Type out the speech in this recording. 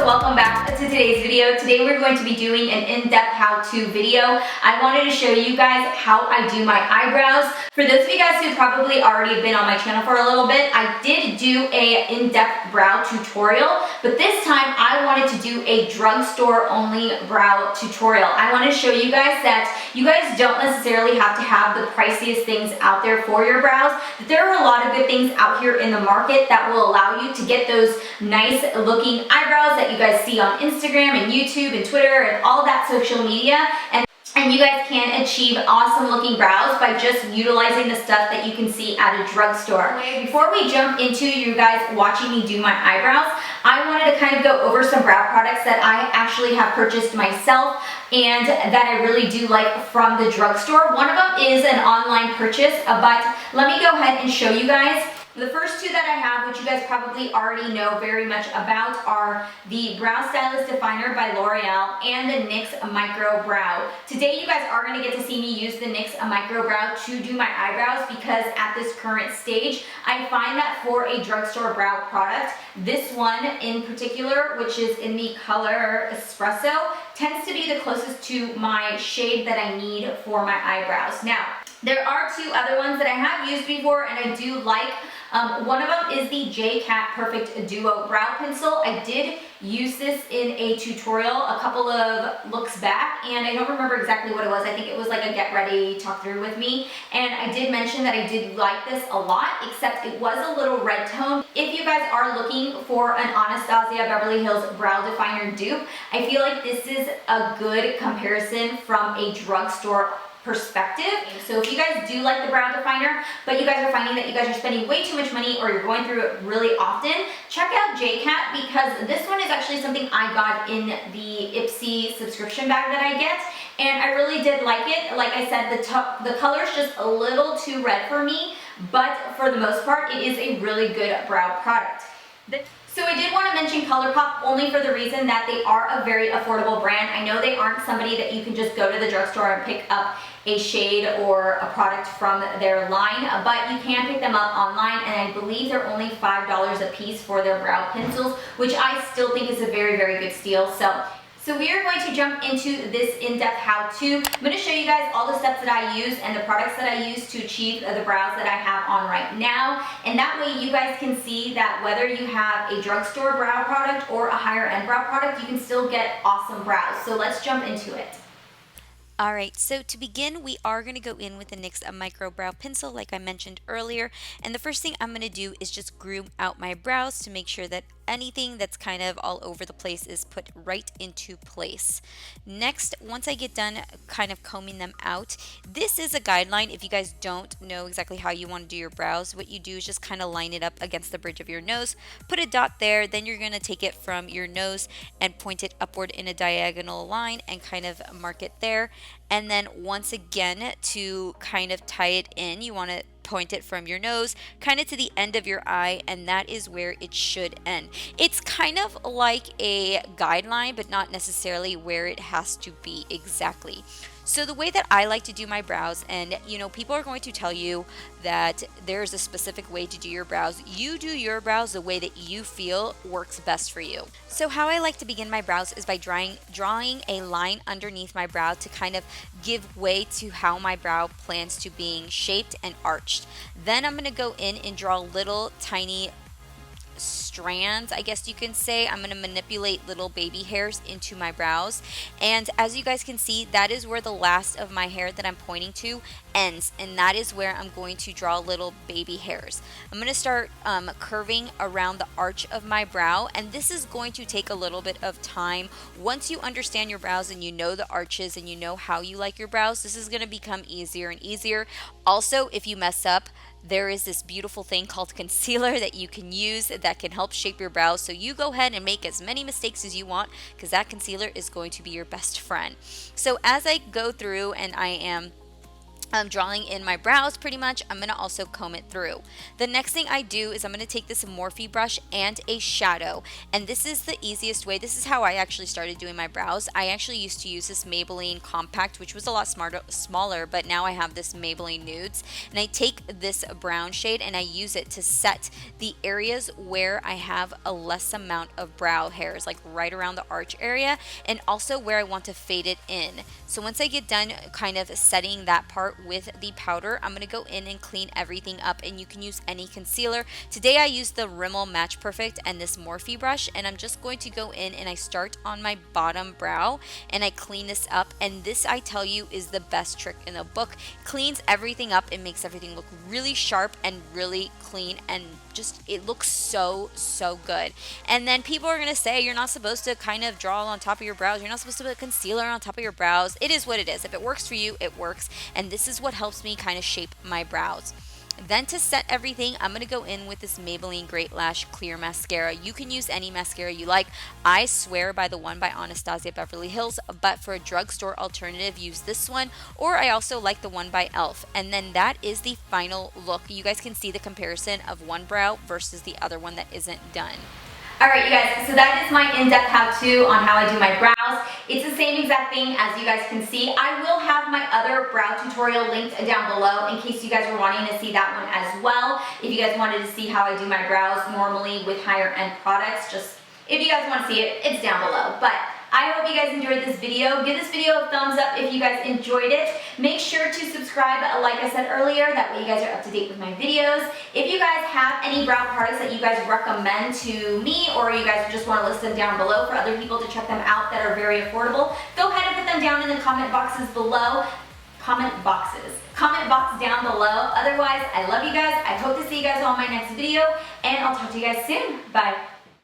so welcome back to today's video. Today we're going to be doing an in-depth how-to video. I wanted to show you guys how I do my eyebrows. For those of you guys who probably already been on my channel for a little bit, I did do a in-depth brow tutorial, but this time I wanted to do a drugstore only brow tutorial. I want to show you guys that you guys don't necessarily have to have the priciest things out there for your brows. There are a lot of good things out here in the market that will allow you to get those nice looking eyebrows that you guys see on Instagram and YouTube and Twitter and all that social media. And you guys can achieve awesome looking brows by just utilizing the stuff that you can see at a drugstore. Before we jump into you guys watching me do my eyebrows, I wanted to kind of go over some brow products that I actually have purchased myself and that I really do like from the drugstore. One of them is an online purchase, but let me go ahead and show you guys. The first two that I have, which you guys probably already know very much about, are the Brow Stylist Definer by L'Oreal and the Nyx Micro Brow. Today you guys are going to get to see me use the Nyx Micro Brow to do my eyebrows because at this current stage, I find that for a drugstore brow product, this one in particular, which is in the color Espresso, tends to be the closest to my shade that I need for my eyebrows. Now, there are two other ones that I have used before and I do like. One of them is the J-Cat Perfect Duo Brow Pencil. I did use this in a tutorial a couple of looks back and I don't remember exactly what it was. I think it was like a get ready talk through with me, and I did mention that I did like this a lot, except it was a little red tone. If you guys are looking for an Anastasia Beverly Hills Brow Definer dupe, I feel like this is a good comparison from a drugstore perspective. So if you guys do like the brow definer, but you guys are finding that you guys are spending way too much money or you're going through it really often, check out J-Cat because this one is actually something I got in the IPSY subscription bag that I get, and I really did like it. Like I said, the color is just a little too red for me, but for the most part, it is a really good brow product. So I did want to mention ColourPop only for the reason that they are a very affordable brand. I know they aren't somebody that you can just go to the drugstore and pick up a shade or a product from their line, but you can pick them up online, and I believe they're only $5 a piece for their brow pencils, which I still think is a very, very good steal. So we are going to jump into this in-depth how-to. I'm going to show you guys all the steps that I use and the products that I use to achieve the brows that I have on right now. And that way you guys can see that whether you have a drugstore brow product or a higher end brow product, you can still get awesome brows. So let's jump into it. Alright, so to begin, we are going to go in with the NYX Micro Brow Pencil like I mentioned earlier, and the first thing I'm going to do is just groom out my brows to make sure that anything that's kind of all over the place is put right into place. Next, once I get done kind of combing them out, this is a guideline. If you guys don't know exactly how you want to do your brows, what you do is just kind of line it up against the bridge of your nose, put a dot there, then you're going to take it from your nose and point it upward in a diagonal line and kind of mark it there. And then once again, to kind of tie it in, you want to point it from your nose kind of to the end of your eye, and that is where it should end. It's kind of like a guideline, but not necessarily where it has to be exactly. So the way that I like to do my brows, and you know, people are going to tell you that there's a specific way to do your brows. You do your brows the way that you feel works best for you. So how I like to begin my brows is by drawing a line underneath my brow to kind of give way to how my brow plans to being shaped and arched. Then I'm going to go in and draw little tiny strands, I guess you can say. I'm going to manipulate little baby hairs into my brows, and as you guys can see, that is where the last of my hair that I'm pointing to ends, and that is where I'm going to draw little baby hairs. I'm going to start curving around the arch of my brow, and this is going to take a little bit of time. Once you understand your brows and you know the arches and you know how you like your brows, this is going to become easier and easier. Also, if you mess up, there is this beautiful thing called concealer that you can use that can help shape your brows. So you go ahead and make as many mistakes as you want, because that concealer is going to be your best friend. So as I go through and I am drawing in my brows pretty much, I'm going to also comb it through. The next thing I do is I'm going to take this Morphe brush and a shadow, and this is the easiest way. This is how I actually started doing my brows. I actually used to use this Maybelline Compact, which was a lot smaller, but now I have this Maybelline Nudes, and I take this brown shade and I use it to set the areas where I have a less amount of brow hairs, like right around the arch area, and also where I want to fade it in. So once I get done kind of setting that part with the powder, I'm going to go in and clean everything up, and you can use any concealer. Today I used the Rimmel Match Perfect and this Morphe brush, and I'm just going to go in and I start on my bottom brow and I clean this up, and this, I tell you, is the best trick in the book. Cleans everything up, it makes everything look really sharp and really clean, and just it looks so good. And then people are going to say you're not supposed to kind of draw on top of your brows, you're not supposed to put concealer on top of your brows. It is what it is. If it works for you, it works, and this is what helps me kind of shape my brows. Then to set everything, I'm going to go in with this Maybelline Great Lash Clear Mascara. You can use any mascara you like. I swear by the one by Anastasia Beverly Hills, but for a drugstore alternative, use this one, or I also like the one by e.l.f. And then that is the final look. You guys can see the comparison of one brow versus the other one that isn't done. Alright, you guys, so that is my in-depth how-to on how I do my brows. It's the same exact thing as you guys can see. I will have my other brow tutorial linked down below in case you guys were wanting to see that one as well. If you guys wanted to see how I do my brows normally with higher end products, just if you guys want to see it, it's down below. But I hope you guys enjoyed this video. Give this video a thumbs up if you guys enjoyed it. Make sure to subscribe, like I said earlier, that way you guys are up to date with my videos. If you guys have any brow products that you guys recommend to me, or you guys just want to list them down below for other people to check them out that are very affordable, go ahead and put them down in the comment boxes below. Comment box down below. Otherwise, I love you guys. I hope to see you guys on my next video, and I'll talk to you guys soon. Bye.